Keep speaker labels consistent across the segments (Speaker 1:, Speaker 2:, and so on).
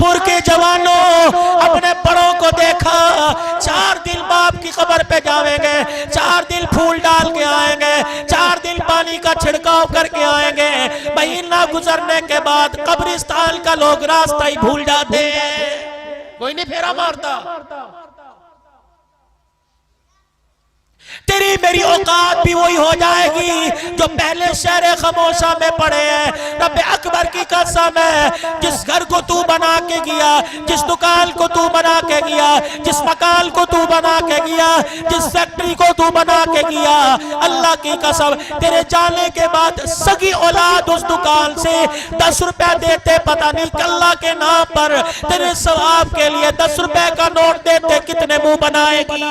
Speaker 1: شعور کے جوانوں، اپنے بڑوں کو دیکھا 4 دن باپ کی قبر پہ جاویں گے، 4 دن پھول ڈال کے آئیں گے، 4 دن پانی کا چھڑکاؤ کر کے آئیں گے، مہینہ گزرنے کے بعد قبرستان کا لوگ راستہ ہی بھول جاتے ہیں، کوئی نہیں پھیرا مارتا۔ تیری میری اوقات بھی وہی ہو جائے گی جو پہلے شہر خاموشہ میں پڑے ہیں۔ رب اکبر کی قسم ہے، جس گھر کو تو بنا کے گیا، جس دکان کو تو بنا کے گیا، جس مکان کو تو بنا کے گیا، جس فیکٹری کو تو بنا کے گیا، اللہ کی قسم تیرے جانے کے بعد سگی اولاد اس دکان سے 10 روپے دیتے، پتہ نہیں کہ اللہ کے نام پر تیرے ثواب کے لیے 10 روپے کا نوٹ دیتے کتنے منہ بنائے گی۔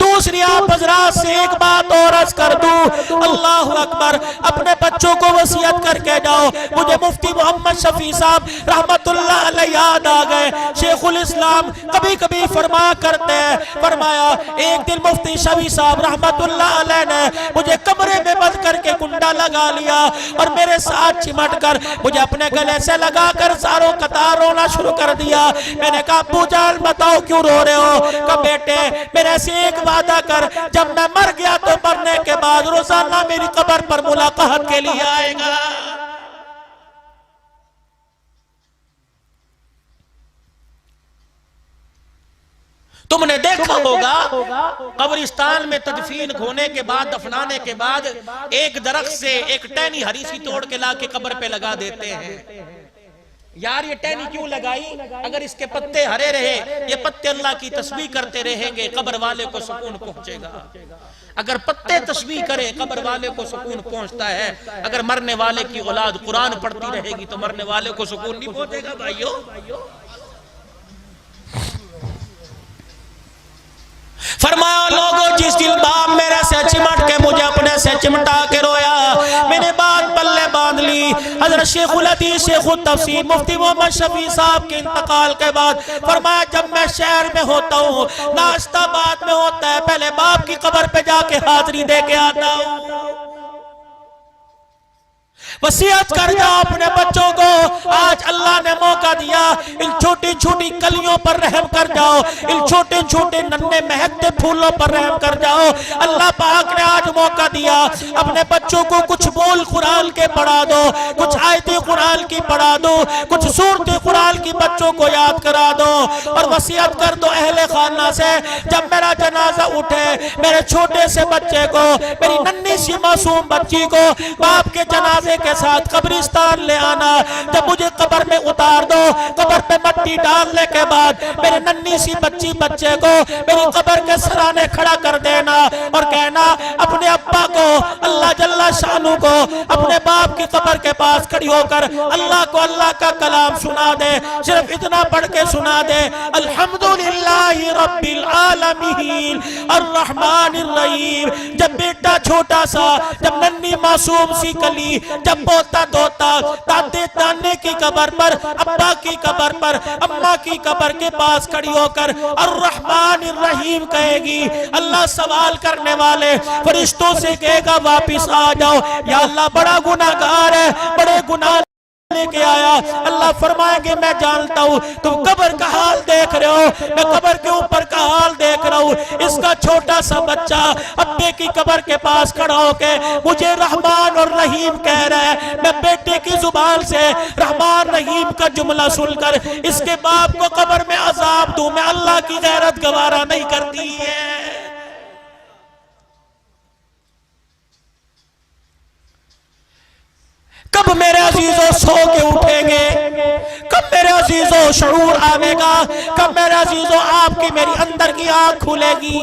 Speaker 1: دوسری آپ حضرات سے ایک بات اور عرض کر دوں، اللہ اکبر، اپنے بچوں کو وصیت کر کے جاؤ۔ مجھے مفتی محمد شفیع صاحب رحمت اللہ علیہ یاد آ گئے، شیخ الاسلام کبھی کبھی فرمایا کرتے ہیں، فرمایا ایک دن مفتی شفیع صاحب رحمت اللہ علیہ نے مجھے کمرے میں بند کر کے کنڈا لگا لیا اور میرے ساتھ چمٹ کر مجھے اپنے گلے سے لگا کر ساروں قطار رونا شروع کر دیا۔ میں نے کہا ابو جان بتاؤ کیوں رو رہے ہو؟ کہ بیٹے میرے سے ایک وعدہ کر، جب میں مر گیا تو مرنے کے بعد روزانہ میری قبر پر ملاقات کے لیے آئے گا۔ تم نے دیکھا ہوگا قبرستان میں تدفین ہونے کے بعد، دفنانے کے بعد ایک درخت سے ایک ٹہنی ہری سی توڑ کے لا کے قبر پہ لگا دیتے ہیں۔ یار یہ ٹہنی کیوں لگائی؟ اگر اس کے پتے ہرے رہے، یہ پتے اللہ کی تسبیح کرتے رہیں گے، قبر والے کو سکون پہنچے گا۔ اگر پتے تسبیح کرے قبر والے کو سکون پہنچتا ہے، اگر مرنے والے کی اولاد قرآن پڑھتی رہے گی تو مرنے والے کو سکون نہیں پہنچے گا بھائیو۔ فرمایا لوگوں جس دن باپ میرے سے چمٹ کے مجھے اپنے سے چمٹا کے رویا، میں نے بات پلے باندھ لی۔ حضرت شیخ الحدیث شیخ التفسیر مفتی محمد شفیع صاحب کے انتقال کے بعد فرمایا جب میں شہر میں ہوتا ہوں، ناشتہ بعد میں ہوتا ہے، پہلے باپ کی قبر پہ جا کے حاضری دے کے آتا ہوں۔ وصیت کر جاؤ اپنے بچوں کو، آج اللہ نے موقع دیا، ان چھوٹی چھوٹی کلیوں پر رحم کر جاؤ، ان چھوٹے چھوٹے ننھے مہکتے پھولوں پر رحم کر جاؤ۔ اللہ پاک نے آج موقع دیا، اپنے بچوں کو کچھ بول قرآن کے پڑھا دو، کچھ آیتیں قرآن کی پڑھا دو، کچھ سورتیں قرآن کی بچوں کو یاد کرا دو، اور وصیت کر دو اہل خانہ سے جب میرا جنازہ اٹھے میرے چھوٹے سے بچے کو، میری ننھی سی معصوم بچی کو باپ کے جنازے کے ساتھ قبرستان لے آنا، جب مجھے قبر میں اتار دو، قبر پہ مٹی ڈالنے کے بعد میرے ننھی سی بچے کو میری قبر کے سرانے کھڑا کر دینا اور کہنا اپنے ابا کو، اللہ جل شانہ کو اپنے باپ کی قبر کے پاس کھڑی ہو کر اللہ کو اللہ کا کلام سنا دے، صرف اتنا پڑھ کے سنا دے، الحمدللہ رب العالمین الرحمن الرحیم۔ جب بیٹا چھوٹا سا، جب ننھی معصوم سی کلی، جب بولتا دوتا دادے دانے کی قبر پر، ابا کی قبر پر، اماں کی قبر کے پاس کھڑی ہو کر الرحمن الرحیم کہے گی، اللہ سوال کرنے والے فرشتوں سے کہے گا واپس آ جاؤ، یا اللہ بڑا گناہگار ہے، بڑے گناہ لے کے آیا۔ اللہ فرمائیں گے میں جانتا ہوں تم قبر کا حال دیکھ رہے ہو، میں قبر کے اوپر کا حال دیکھ رہا ہوں۔ اس کا چھوٹا سا بچہ ابے کی قبر کے پاس کھڑا ہو کے مجھے رحمان اور رحیم کہہ رہا ہے، میں بیٹے کی زبان سے رحمان رحیم کا جملہ سن کر اس کے باپ کو قبر میں عذاب دوں، میں اللہ کی غیرت گوارا نہیں کرتی ہے۔ کب میرے عزیزوں سو کے اٹھیں گے؟ کب میرے عزیزوں شعور آئے گا؟ کب میرے عزیزوں آپ کی میری اندر کی آنکھ کھلے گی؟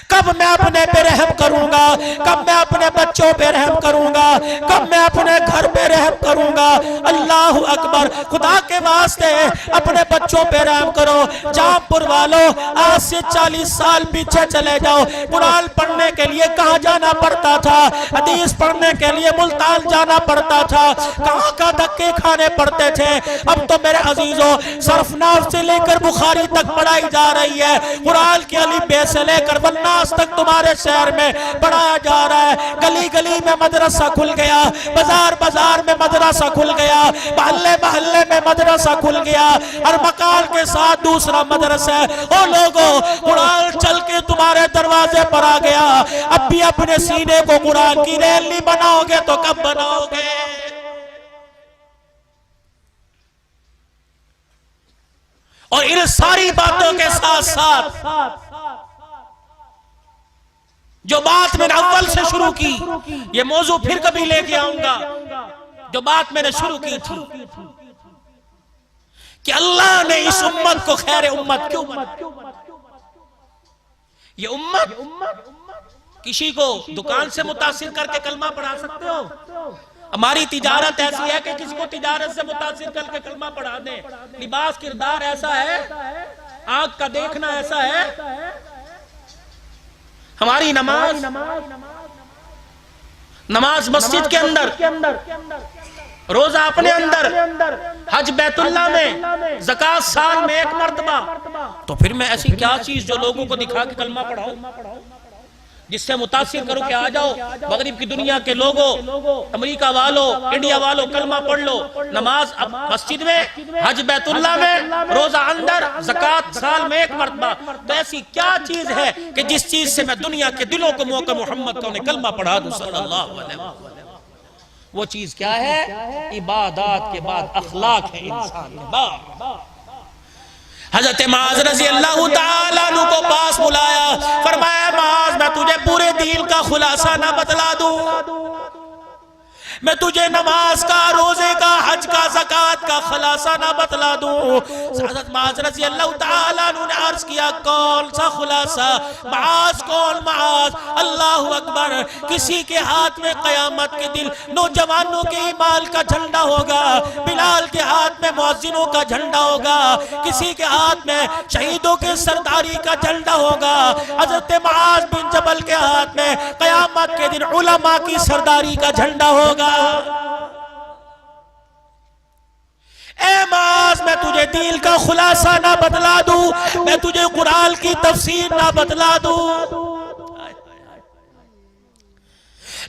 Speaker 1: کب میں اپنے پہ رحم کروں گا؟ کب میں اپنے بچوں پہ رحم کروں گا؟ کب میں اپنے گھر پہ رحم رحم کروں گا۔ اللہ اکبر، خدا کے واسطے اپنے بچوں پہ رحم کرو۔ جام پور والوں، آج سے 40 سال پیچھے چلے جاؤ، قرآن پڑھنے کے لیے کہاں جانا پڑتا تھا؟ حدیث پڑھنے کے لیے ملتان جانا پڑتا تھا، کہاں کا دھکے کھانے پڑتے تھے۔ اب تو میرے عزیزوں صرفناف سے لے کر بخاری تک پڑھائی جا رہی ہے، قرآن کی الف بے سے لے کر والناس تک تمہارے شہر میں پڑھایا جا رہا ہے۔ گلی گلی میں مدرسہ کھل گیا، بازار بازار میں مدرسہ کھل گیا، محلے محلے میں مدرسہ کھل گیا، ہر مکان کے ساتھ دوسرا مدرسہ ہے۔ او لوگوں، قرآن چل کے تمہارے دروازے پر آ گیا، اب بھی اپنے سینے کو قرآن کی ریل نہیں بناؤ گے تو کب بناؤ گے؟ اور ان ساری باتوں کے ساتھ ساتھ جو بات میں نے اول سے شروع کی، یہ موضوع پھر کبھی لے کے آؤں گا، جو بات میں نے شروع کی تھی کہ اللہ نے اس امت کو خیر امت کیوں بنایا۔ یہ امت کسی کو دکان سے متاثر کر کے کلمہ پڑھا سکتے ہو؟ ہماری تجارت ایسی ہے کہ کسی کو تجارت سے متاثر کر کے کلمہ پڑھا دیں، لباس کردار ایسا ہے، آنکھ کا دیکھنا ایسا ہے، ہماری نماز مسجد کے اندر، روزہ اپنے اندر، حج بیت اللہ میں، زکوٰۃ سال میں 1 مرتبہ، تو پھر میں ایسی کیا چیز جو لوگوں کو دکھا کے کلمہ پڑھاؤں، جس سے متاثر کرو کہ آ جاؤ مغرب کی دنیا کے لوگوں، امریکہ والوں، انڈیا والوں، کلمہ پڑھ لو، نماز مسجد میں، حج بیت اللہ میں، روزہ اندر، زکوٰۃ سال میں 1 مرتبہ، تو ایسی کیا چیز ہے کہ جس چیز سے میں دنیا کے دلوں کو موقع محمد کا انہیں کلمہ پڑھا دوں صلی اللہ علیہ وسلم؟ وہ چیز کیا ہے؟ عبادات کے بعد اخلاق ہے انسان کے بعد۔ حضرت معاذ رضی اللہ تعالیٰ عنہ کو پاس بلایا، فرمایا معاذ میں تجھے پورے دین کا خلاصہ نہ بتلا دوں، میں تجھے نماز کا، روزے کا، حج کا، زکوٰۃ کا خلاصہ نہ بتلا دوں؟ حضرت معاذ رضی اللہ تعالیٰ عنہ نے عرض کیا کون سا خلاصہ؟ معاذ کون معاذ؟ اللہ اکبر، کسی کے ہاتھ میں قیامت کے دن نوجوانوں کے ایمان کا جھنڈا ہوگا، بلال کے ہاتھ میں مؤذنوں کا جھنڈا ہوگا، کسی کے ہاتھ میں شہیدوں کے سرداری کا جھنڈا ہوگا، حضرت معاذ بن جبل کے ہاتھ میں قیامت کے دن علماء کی سرداری کا جھنڈا ہوگا۔ اے معاذ، میں تجھے دین کا خلاصہ نہ بتلا دوں، میں تجھے قرآن کی تفسیر نہ بتلا دوں،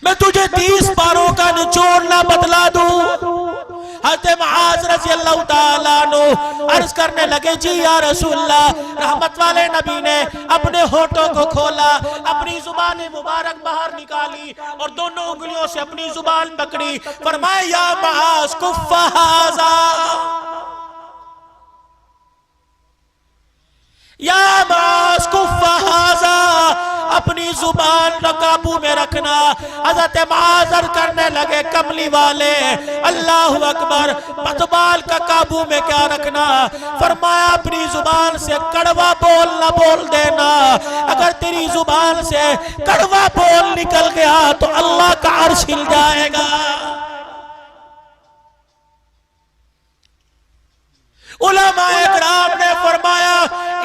Speaker 1: میں تجھے 30 پاروں کا نچوڑ نہ بتلا دوں؟ حضرت معاذ رضی اللہ تعالیٰ عنہ عرض کرنے لگے جی یا رسول اللہ۔ رحمت والے نبی نے اپنے ہونٹوں کو کھولا، اپنی زبان مبارک باہر نکالی اور دونوں انگلیوں سے اپنی زبان پکڑی، فرمایا یا معاذ کف ھذا، یا معاذ کف ھذا، اپنی زبان قابو میں رکھنا۔ حضرت معاذ کرنے لگے کملی والے، اللہ اکبر، زبان کا قابو میں کیا رکھنا؟ فرمایا اپنی زبان سے کڑوا بول نہ بول دینا، اگر تیری زبان سے کڑوا بول نکل گیا تو اللہ کا عرش ہل جائے گا۔ علماء اکرام نے فرمایا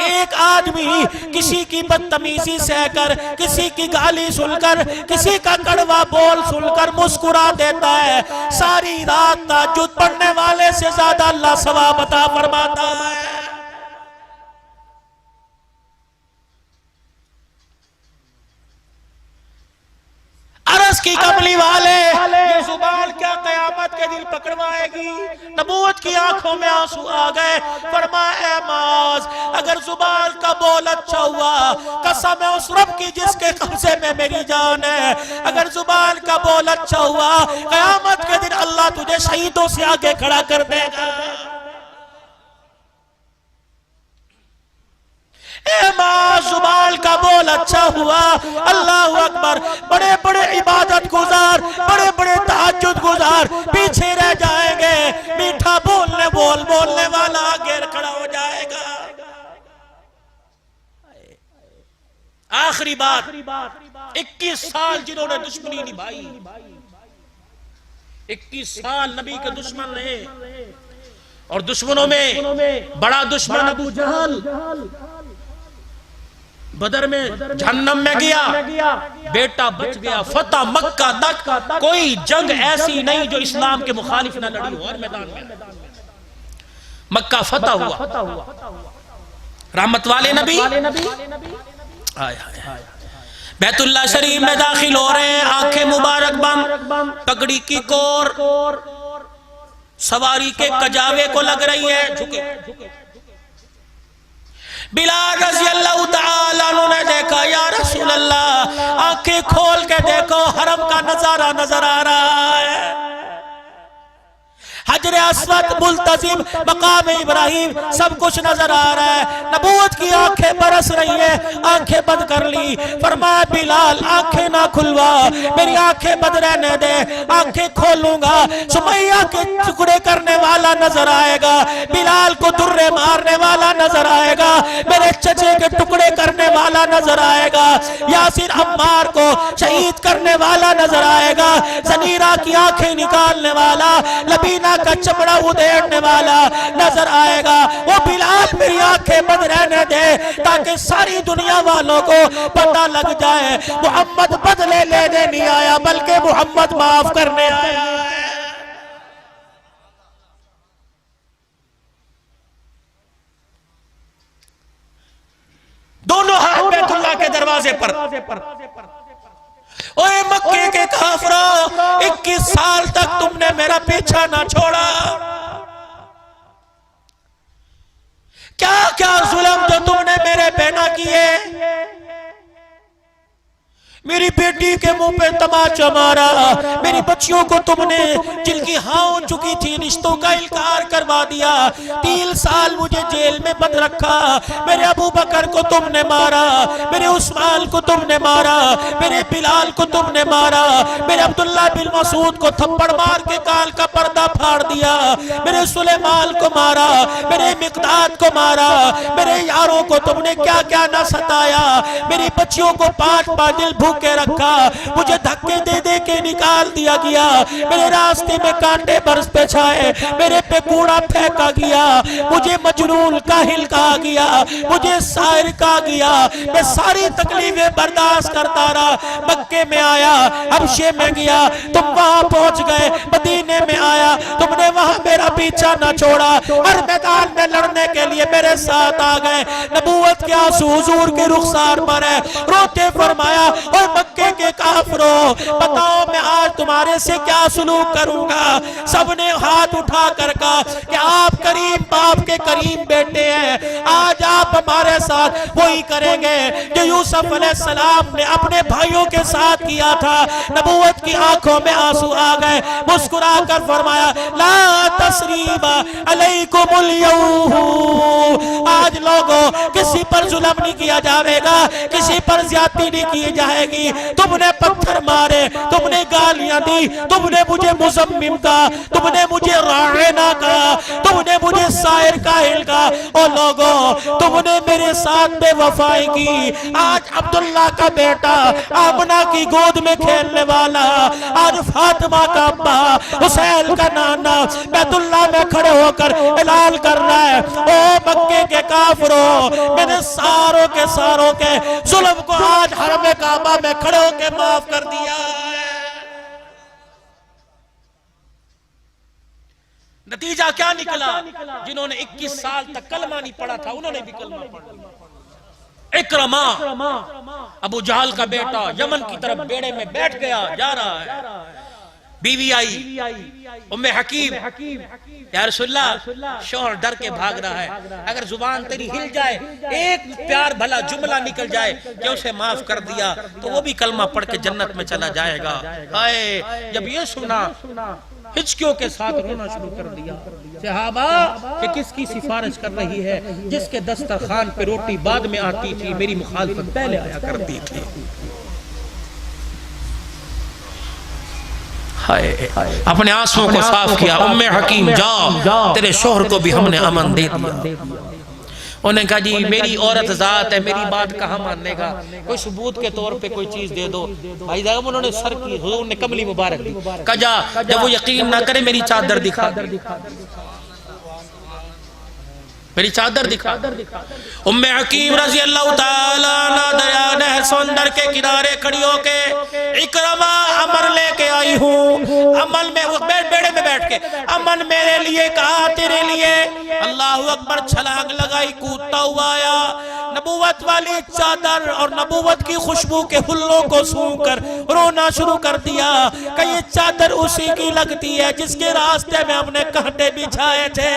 Speaker 1: ایک آدمی کسی کی بدتمیزی سہ کر، کسی کی گالی سن کر، کسی کا کڑوا بول سن کر مسکرا دیتا ہے، ساری رات تہجد پڑھنے والے سے زیادہ اللہ ثواب عطا فرماتا ہے۔ عرض کی کملی والے، یہ زبان کیا قیامت کے دن پکڑوائے گی؟ نبوت کی آنکھوں میں آنسو آ گئے، فرمایا اے معاذ، اگر زبان کا بول اچھا ہوا، قسم ہے اس رب کی جس کے قبضے میں میری جان ہے، اگر زبان کا بول اچھا ہوا، قیامت کے دن اللہ تجھے شہیدوں سے آگے کھڑا کر دے گا۔ اے ماں، زبان کا بول اچھا ہوا، اللہ اکبر، بڑے بڑے عبادت گزار، بڑے بڑے تہجد گزار پیچھے رہ جائیں گے، میٹھا بولنے والا آگے کھڑا ہو جائے گا۔ آخری بات، 21 سال جنہوں نے دشمنی نبھائی، 21 سال نبی کے دشمن رہے، اور دشمنوں میں بڑا دشمن ابو جہل بدر میں جہنم میں گیا، بیٹا بچ گیا۔ فتح مکہ تک کوئی جنگ ایسی نہیں جو اسلام کے مخالف نہ لڑی ہو، ہر میدان میں مکہ فتح ہوا۔ رحمت والے نبی بیت اللہ شریف میں داخل ہو رہے ہیں، آنکھیں مبارک بند، پگڑی کی کور سواری کے کجاوے کو لگ رہی ہے، جھکے۔ بلال رضی اللہ تعالیٰ عنہ نے دیکھا، یا رسول اللہ آنکھیں کھول کے دیکھو، حرم کا نظارہ نظر آ رہا ہے، حجر اسود، ملتزم، مقام ابراہیم، سب کچھ نظر آ رہا ہے۔ نبوت کی آنکھیں برس رہی ہیں، آنکھیں بند کر لی۔ فرمایا بلال آنکھیں نہ کھلوا، میری آنکھیں بند رہنے دے، آنکھیں کھولوں گا سمیہ کے ٹکڑے کرنے والا نظر آئے گا، بلال کو درے مارنے والا نظر آئے گا، میرے چچے کے ٹکڑے کرنے والا نظر آئے گا، یاسر عمار کو شہید کرنے والا نظر آئے گا، زنیرہ کی آنکھیں نکالنے والا، لبینہ کا چمڑا ادھیڑنے والا نظر آئے گا۔ وہ بلال میری آنکھیں بند رہنے دے تاکہ ساری دنیا والوں کو پتہ لگ جائے محمد بدلے لینے نہیں آیا بلکہ محمد معاف کرنے آیا ہے۔ دونوں ہاتھ بیت اللہ کے دروازے پر، اوے مکے کے کافروں، 21 سال تک تم نے میرا پیچھا نہ چھوڑا، کیا کیا ظلم جو تم نے میرے پہ نہ کیے، میری بیٹی کے منہ پہ تماچا مارا، میری بچیوں کو تم نے جن کی ہاں چکی تھی رشتوں کا انکار کروا دیا، 3 سال مجھے جیل میں بند رکھا، میرے ابو بکر کو تم نے مارا، میرے عثمان کو تم نے مارا، میرے بلال کو تم نے مارا، میرے عبداللہ بن مسعود کو تھپڑ مار کے کال کا پردہ پھاڑ دیا، میرے سلیمان کو مارا، میرے مقداد کو مارا، میرے یاروں کو تم نے کیا کیا نہ ستایا، میری بچیوں کو 5 دن بھوک کے رکھا، مجھے دھکے دے دے کے نکال دیا گیا، میرے راستے میں کانٹے برس پہ چھائے، میرے پہ کوڑا پھینکا گیا، مجھے مجنون کاہل کہا گیا، مجھے سائر کہا گیا، میں ساری تکلیفیں برداشت کرتا رہا، مکے میں آیا، حبشے میں گیا، تم وہاں پہنچ گئے، مدینے میں آیا، تم نے وہاں میرا پیچھا نہ چھوڑا، ہر میدان میں لڑنے کے لیے میرے ساتھ آ گئے، نبوت کے آنسو حضور کے رخسار پر ہے، روتے فرمایا اور مکے کے کافروں بتاؤ میں آج تمہارے سے کیا سلوک کروں گا، سب نے ہاتھ اٹھا کر کہا کہ آپ کریم باپ کے کریم بیٹے ہیں، آج آپ ہمارے ساتھ وہی کریں گے جو یوسف علیہ السلام نے اپنے بھائیوں کے ساتھ کیا تھا۔ نبوت کی آنکھوں میں آنسو آ گئے، مسکرا کر فرمایا لا تثریب علیکم اليوم، آج لوگوں کسی پر ظلم نہیں کیا جائے گا، کسی پر زیادتی نہیں کی جائے گی، تم نے پتھر مارے، تم نے گالیاں دی، تم نے مجھے مزمم کہا، تم نے مجھے راعنا کہا، تم نے مجھے سائر کاہل کہا، اور لوگوں تم نے میرے ساتھ بے وفائی کی، آج عبداللہ کا بیٹا آمنہ کی گود میں کھیلنے والا، آج فاطمہ کا ابا، حسین کا نانا بیت اللہ میں کھڑے ہو کر اعلان کر رہا ہے او مکے کے کافروں، میں نے ساروں کے ظلم کو آج حرم کعبہ میں کھڑے ہو کے معاف کر دیا ہے۔ نتیجہ کیا نکلا؟ جنہوں نے 21 سال تک کلمہ نہیں پڑھا تھا انہوں نے بھی کلمہ پڑھا۔ اکرمہ ابو جہل کا بیٹا یمن کی طرف بیڑے میں بیٹھ گیا، جا رہا ہے، بیوی آئی ام حکیم، یا رسول اللہ شوہر ڈر کے بھاگ رہا ہے، اگر زبان تیری ہل جائے ایک پیار بھلا جملہ نکل جائے کہ اسے معاف کر دیا تو وہ بھی کلمہ پڑھ کے جنت میں چلا جائے گا۔ ہائے جب یہ سنا ہچکیوں کے ساتھ رونا شروع کر دیا، صحابہ کہ کس کی سفارش کر رہی ہے، جس کے دسترخوان پہ روٹی بعد میں آتی تھی میری مخالفت پہلے آیا کرتی تھی۔ اپنے آنسوں کو صاف کیا، ام حکیم جاؤ تیرے شوہر کو بھی ہم نے امن دے دیا۔ انہوں نے کہا جی میری عورت ذات ہے، میری بات کہاں ماننے گا، کوئی ثبوت کے طور پہ کوئی چیز دے دو۔ بھائی صاحب انہوں نے سر کی، حضور نے کملی مبارک دی، کہا جا جب وہ یقین نہ کرے میری چادر دکھا، میری چادر دکھا۔ ام حکیم رضی اللہ تعالیٰ عنہ دریا نہر سمندر کے کنارے کھڑی ہو کے اکرمہ امر لے کے آئی ہوں، عمل میں وہ بیڑے میں بیٹھ کے امن میرے لیے کہا تیرے لیے، اللہ اکبر، چھلانگ لگائی، کودتا ہوا آیا، نبوت والی چادر اور نبوت کی خوشبو کے حلوں کو سونگھ کر رونا شروع کر دیا کہ یہ چادر اسی کی لگتی ہے جس کے راستے میں ہم نے کانٹے بچھائے تھے۔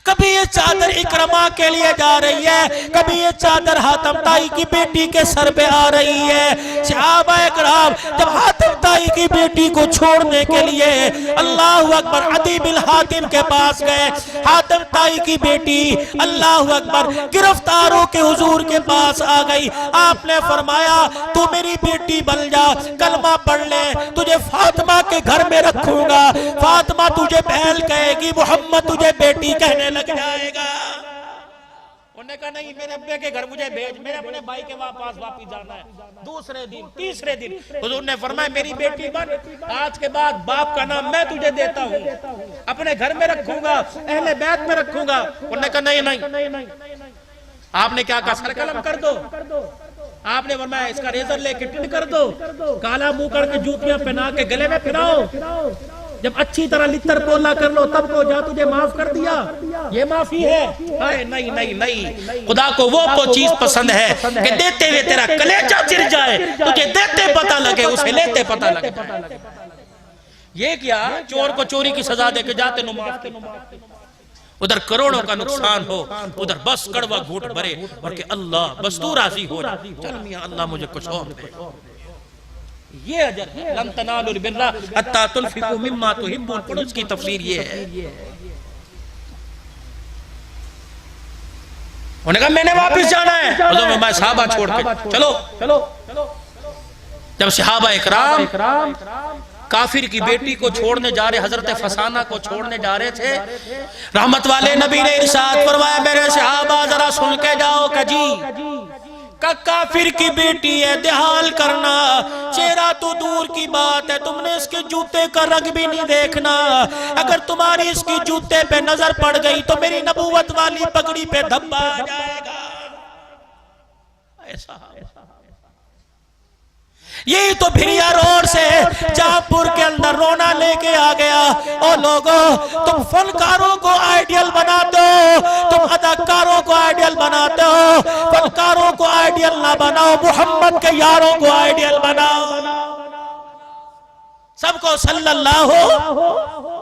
Speaker 1: کبھی یہ چادر اکرمہ کے لیے جا رہی ہے، کبھی یہ چادر حاتم طائی کی بیٹی کے سر پہ آ رہی ہے۔ صحابہ اکرام جب حاتم طائی کی بیٹی کو چھوڑنے کے لیے اللہ اکبر عدی بن حاتم کے پاس گئے، حاتم طائی کی بیٹی اللہ اکبر گرفتاروں کے حضور کے پاس آ گئی۔ آپ نے فرمایا تو میری بیٹی بن جا، کلمہ پڑھ لے، تجھے فاطمہ کے گھر میں رکھوں گا، فاطمہ تجھے بہن کہے گی، محمد تجھے بیٹی کہنے لگ جائے گا۔ انہوں نے کہا نہیں، میرے ابے کے گھر مجھے بھیج، میرے اپنے بھائی کے پاس واپس جانا ہے۔ دوسرے دن تیسرے دن حضور نے فرمایا میری بیٹی بن، آج کے بعد باپ کا نام میں تجھے دیتا ہوں، اپنے گھر میں رکھوں گا، اہل بیت میں رکھوں گا۔ انہوں نے کہا نہیں۔ آپ نے کیا کہا؟ سر قلم کر دو۔ آپ نے فرمایا اس کا ریزر لے کے ٹنڈ کر دو، کالا منہ کر کے جوتیاں پہنا کے گلے میں پھراؤ، جب اچھی طرح لتر پولا کر لو تب کو جا تجھے معاف کر دیا، یہ معافی ہے۔ نہیں، خدا کو وہ چیز پسند ہے کہ دیتے ہوئے تیرا کلیجہ چر جائے، تجھے دیتے پتہ لگے، اسے لیتے پتہ لگے۔ یہ کیا چور کو چوری کی سزا دے کے جاتے نو معاف کر، ادھر کروڑوں کا نقصان ہو، ادھر بس کڑوا گھوٹ بھرے اور کہ اللہ بس تو راضی ہو جا، چل میاں اللہ مجھے کچھ اور دے۔ یہ اجر ہے، لن تنالوا البر حتی تنفقوا مما تحبون، پڑھ اس کی تفسیر یہ ہے۔ انہوں نے کہا میں نے واپس جانا ہے، حضور میں صحابہ چھوڑ کے چلو۔ جب صحابہ اکرام کافر کی بیٹی کو چھوڑنے جا رہے، حضرت فسانہ کو چھوڑنے جا رہے تھے، رحمت والے نبی نے ارشاد فرمایا میرے صحابہ ذرا سن کے جاؤ کہ جی کافر کی بیٹی ہے، دہال کرنا، چہرہ تو دور کی بات ہے، تم نے اس کے جوتے کا رنگ بھی نہیں دیکھنا، اگر تمہاری اس کی جوتے پہ نظر پڑ گئی تو میری نبوت والی پگڑی پہ دھبا آ جائے گا۔ ایسا یہی تو بھریا روڈ سے جاپور کے اندر رونا لے کے آ گیا۔ او لوگوں، تم فنکاروں کو آئیڈیل بناتے ہو، تم اداکاروں کو آئیڈیل بناتے ہو، فنکاروں کو آئیڈیل نہ بناؤ، محمد کے یاروں کو آئیڈیل بناؤ۔ سب کو صلی اللہ ہو۔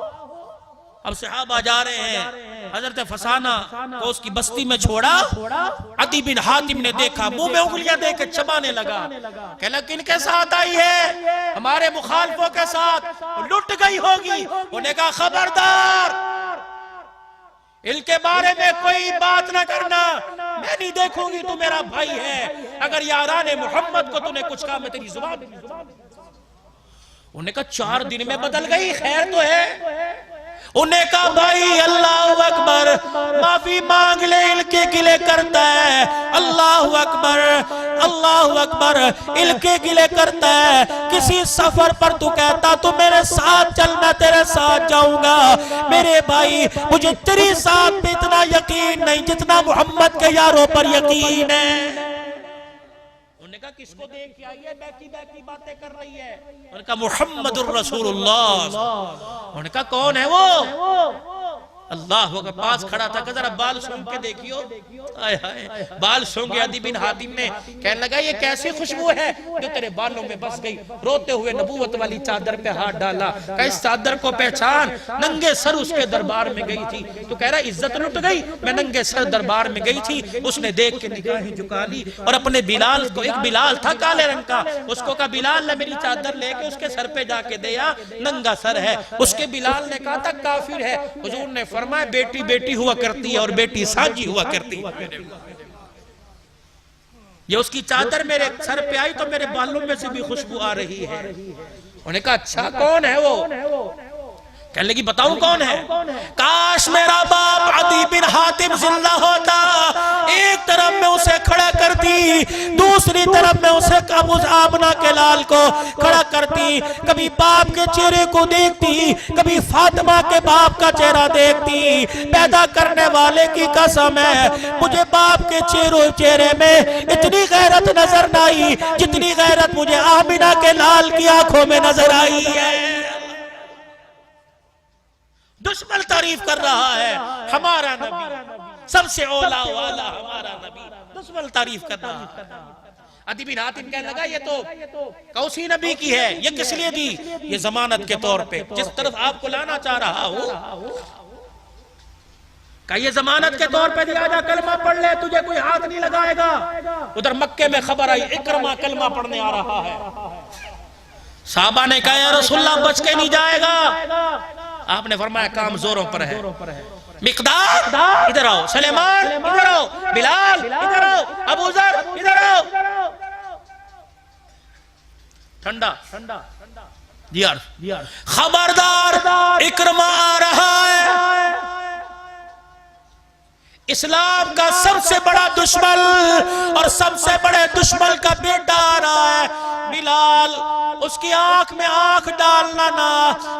Speaker 1: اب صحابہ جا رہے ہیں، حضرت فسانہ کو اس کی بستی میں چھوڑا، عدی بن حاتم نے دیکھا، منہ میں انگلیاں دے کے چبانے لگا، کہ لیکن کے ساتھ آئی ہے؟ ہمارے مخالفوں کے ساتھ، لٹ گئی ہوگی۔ انہوں نے کہا خبردار، ان کے بارے میں کوئی بات نہ کرنا، میں نہیں دیکھوں گی، تو میرا بھائی ہے، اگر یاران محمد کو تو نے کچھ کہا میں تیری زبان۔ انہوں نے کہا 4 دن میں بدل گئی، خیر تو ہے۔ انہیں کہا بھائی اللہ اکبر، معافی مانگ لے، ان کے گلے کرتا ہے، اللہ اکبر اللہ اکبر، ان کے گلے کرتا ہے۔ کسی سفر پر تو کہتا تو میرے ساتھ چل، میں تیرے ساتھ جاؤں گا، میرے بھائی مجھے تیری ساتھ بھی اتنا یقین نہیں جتنا محمد کے یاروں پر یقین ہے۔ انہوں نے کہا کس کو دیکھ کے آئی ہے، بیکی باتیں کر رہی ہے؟ انہوں نے کہا محمد الرسول اللہ۔ انہوں نے کہا کون ہے وہ؟ اللہ کے پاس کھڑا تھا کہ ذرا بال سونگ کے دیکھیو، بال سونگے عدی بن حاتم نے، کہنے لگا یہ کیسی خوشبو ہے جو تیرے بالوں میں بس گئی؟ روتے ہوئے نبوت والی چادر پہ ہاتھ ڈالا، کہ اس چادر کو پہچان، ننگے سر اس کے دربار میں گئی تھی۔ تو کہہ رہا عزت لٹ گئی، میں ننگے سر دربار میں گئی تھی، اس نے دیکھ کے نگاہیں جھکا لی اور اپنے بلال کو، ایک بلال تھا کالے رنگ کا، اس کو کہا بلال نے میری چادر لے کے اس کے سر پہ جا کے دیا، ننگا سر ہے۔ اس کے بلال نے کہا تھا کافر ہے، حضور نے فرمایا بیٹی بیٹی ہوا کرتی ہے اور بیٹی سانجی ہوا کرتی ہے۔ یہ اس کی چادر میرے سر پہ آئی تو میرے بالوں میں سے بھی خوشبو آ رہی ہے۔ انہوں نے کہا اچھا کون ہے وہ؟ کہنے لگی بتاؤں کون ہے؟ کاش میرا باپ عدی بن حاتم زندہ ہوتا، ایک طرف میں اسے کھڑا کرتی، دوسری طرف میں اسے آمنہ کے لال کو کھڑا کرتی، کبھی باپ کے چہرے کو دیکھتی، کبھی فاطمہ کے باپ کا چہرہ دیکھتی۔ پیدا کرنے والے کی قسم ہے مجھے باپ کے چہرے میں اتنی غیرت نظر نہ آئی جتنی غیرت مجھے آمنہ کے لال کی آنکھوں میں نظر آئی ہے۔ دشمن تعریف کر رہا ہے ہمارا نبی سب سے اولا والا ہمارا نبی، دشمن تعریف کر رہا ہے۔ عدی بن حاتم کہنے لگا یہ تو کوسی نبی کی ہے، یہ کس لیے دی؟ یہ ضمانت کے طور پہ، جس طرف آپ کو لانا چاہ رہا ہوں کہ یہ ضمانت کے طور پہ دیا جا، کلمہ پڑھ لے تجھے کوئی ہاتھ نہیں لگائے گا۔ ادھر مکے میں خبر آئی اکرمہ کلمہ پڑھنے آ رہا ہے، صحابہ نے کہا یا رسول اللہ بچ کے نہیں جائے گا۔ آپ نے فرمایا کام زوروں پر ہے۔ مقداد ادھر آؤ، سلیمان ادھر آؤ، بلال ادھر آؤ، ابو ذر ادھر آؤ۔ ٹھنڈا خبردار اکرمہ آ رہا ہے، اسلام کا سب سے بڑا دشمن اور سب سے بڑے دشمن کا بیٹا آ رہا ہے۔ بلال اس کی آنکھ میں آنکھ ڈالنا نہ،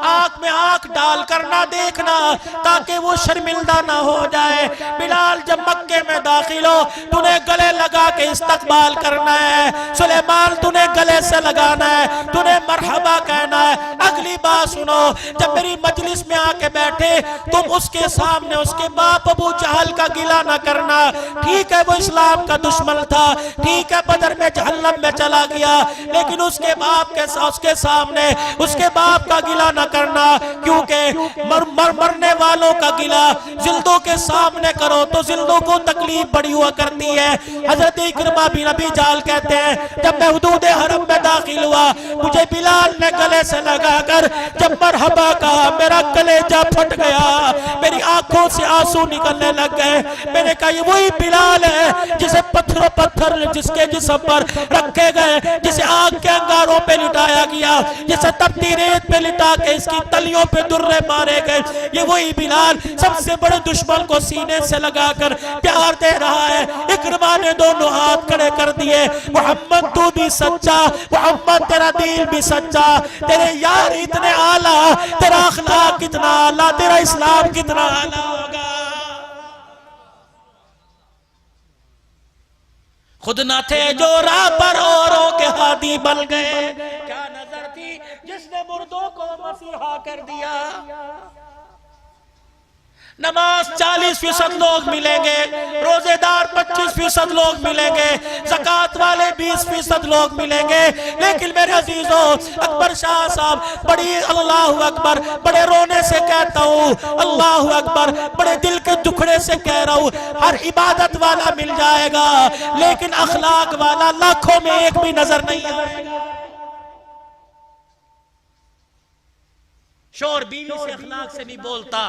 Speaker 1: آنکھ میں آنکھ ڈال کر نہ دیکھنا تاکہ وہ شرمندہ نہ ہو جائے۔ بلال جب مکے میں داخل ہو تو نے گلے لگا کے استقبال کرنا ہے، سلیمان تو نے گلے سے لگانا ہے، تو نے مرحبا کہنا ہے۔ اگلی بات سنو، جب میری مجلس میں آ کے بیٹھے تم اس کے سامنے اس کے باپ ابو جہل کا گلہ نہ کرنا۔ ٹھیک ہے وہ اسلام کا دشمن تھا، ٹھیک ہے بدر میں جہنم میں چلا گیا، لیکن اس کے باپ کے سامنے اس کے باپ کا گلہ نہ کرنا، کیونکہ مرنے والوں کا گلہ زندوں کے سامنے کرو تو زندوں کو تکلیف بڑی ہوا کرتی ہے۔ حضرت اکرمہ بن ابی جہل کہتے ہیں جب میں حدود حرم میں داخل ہوا مجھے بلال نے گلے سے لگا کر جب مرحبا کہا میرا کلیجہ پھٹ گیا، میری آنکھوں سے آنسو نکلنے لگ گئے۔ میں نے کہا یہ وہی بلال ہے جسے پتھر جس کے جسم پر رکھے گئے، جسے آگ کے انگاروں پہ لٹایا گیا، جسے تپتی ریت پہ لٹا کے اس کی تلیوں پہ درے مارے گئے، یہ وہی بلال سب سے بڑے دشمن کو سینے سے لگا کر پیار دے رہا ہے۔ اکرمہ نے دونوں ہاتھ کھڑے کر دیے، محمد تو بھی سچا، محمد تیرا دین بھی سچا، تیرے یار اتنے اعلیٰ، تیرا اخلاق کتنا اعلیٰ، تیرا اسلام کتنا اعلیٰ ہوگا۔ خود نہ تھے جو راہ پر اوروں کے ہادی بن گئے، کیا نظر تھی جس نے مردوں کو مسیحا کر دیا۔ نماز 40% لوگ ملیں گے، روزے دار 25% لوگ ملیں گے، زکوٰۃ والے 20% لوگ ملیں گے، لیکن میرے عزیزوں اکبر شاہ صاحب بڑی اللہ اکبر بڑے رونے سے کہتا ہوں، اللہ اکبر بڑے دل کے دکھڑے سے کہہ رہا ہوں، ہر عبادت والا مل جائے گا لیکن اخلاق والا لاکھوں میں ایک بھی نظر نہیں آئے گا۔ شور بیوی سے اخلاق سے نہیں بولتا،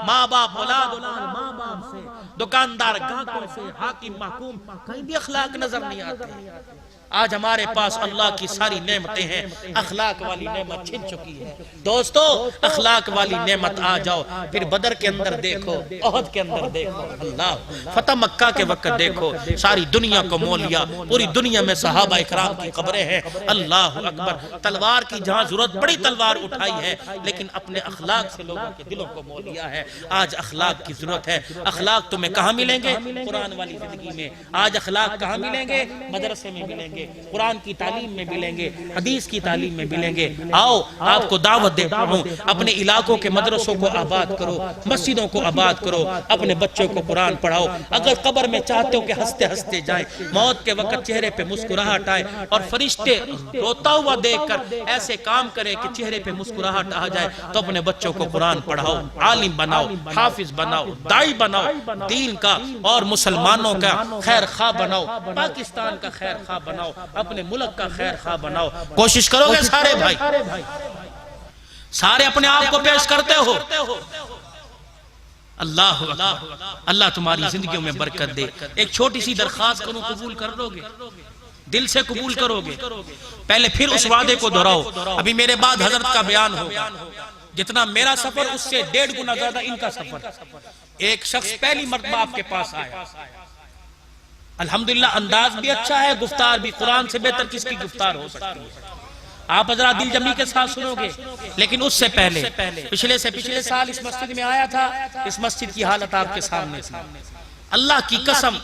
Speaker 1: ماں باپ اولاد ماں باپ سے، دکاندار گاہکوں سے، حاکم محکوم کہیں بھی اخلاق نظر نہیں آتے۔ آج ہمارے پاس اللہ کی ساری نعمتیں ہیں، اخلاق والی نعمت چھن چکی ہے۔ دوستو اخلاق والی نعمت آ جاؤ، پھر بدر کے اندر دیکھو، احد کے اندر دیکھو، اللہ فتح مکہ کے وقت دیکھو، ساری دنیا کو مول لیا، پوری دنیا میں صحابہ اکرام کی قبریں ہیں۔ اللہ اکبر، تلوار کی جہاں ضرورت بڑی تلوار اٹھائی ہے، لیکن اپنے اخلاق سے لوگوں کے دلوں کو مول لیا ہے۔ آج اخلاق کی ضرورت ہے۔ اخلاق تمہیں کہاں ملیں گے؟ قرآن والی زندگی میں۔ آج اخلاق کہاں ملیں گے؟ مدرسے میں ملیں گے، قرآن کی تعلیم میں ملیں گے، حدیث کی تعلیم میں ملیں گے۔ آؤ آپ کو دعوت دیتا ہوں، اپنے علاقوں کے مدرسوں کو آباد کرو، مسجدوں کو آباد کرو، اپنے بچوں کو قرآن پڑھاؤ۔ اگر قبر میں چاہتے ہو کہ ہنستے ہنستے جائیں، موت کے وقت چہرے پہ مسکراہٹ آئے اور فرشتے روتا ہوا دیکھ کر ایسے کام کرے کہ چہرے پہ مسکراہٹ آ جائے، تو اپنے بچوں کو قرآن پڑھاؤ، عالم بناؤ، حافظ بناؤ، دائی بناؤ، دین کا اور مسلمانوں کا خیر خواہ بناؤ، پاکستان کا خیر خواہ بناؤ، اپنے ملک کا خیر خواہ بناؤ۔ کوشش کرو گے سارے بھائی، سارے اپنے آپ کو پیش کرتے ہو۔ اللہ تمہاری زندگیوں میں برکت دے۔ ایک چھوٹی سی درخواست کروں، قبول کر لو گے؟ دل سے قبول کرو گے؟ پہلے پھر اس وعدے کو دہراؤ، ابھی میرے بعد حضرت کا بیان ہوگا۔
Speaker 2: جتنا میرا سفر اس سے 1.5 گنا زیادہ ان کا سفر. ایک شخص پہلی مرتبہ آپ کے پاس آیا, الحمدللہ انداز بھی اچھا ہے, گفتار بھی قرآن سے بہتر کس کی گفتار ہو سکتی ہے. آپ حضرات دل جمعی کے ساتھ سنو گے. لیکن اس سے پہلے پچھلے سال اس مسجد میں آیا تھا, اس مسجد کی حالت آپ کے سامنے تھی. اللہ کی قسم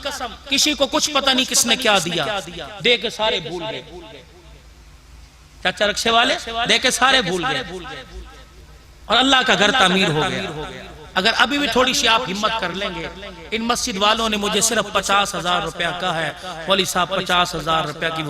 Speaker 2: کسی کو کچھ پتہ نہیں کس نے کیا دیا, دے کے سارے بھول گئے. چاچا رکشے والے دے کے سارے بھول گئے, اور اللہ کا گھر تعمیر ہو گیا. اگر ابھی بھی تھوڑی سی آپ ہمت کر لیں گے, ان مسجد والوں نے مجھے صرف 50,000 روپیہ کہا ہے, ولی صاحب 50,000 روپیہ کی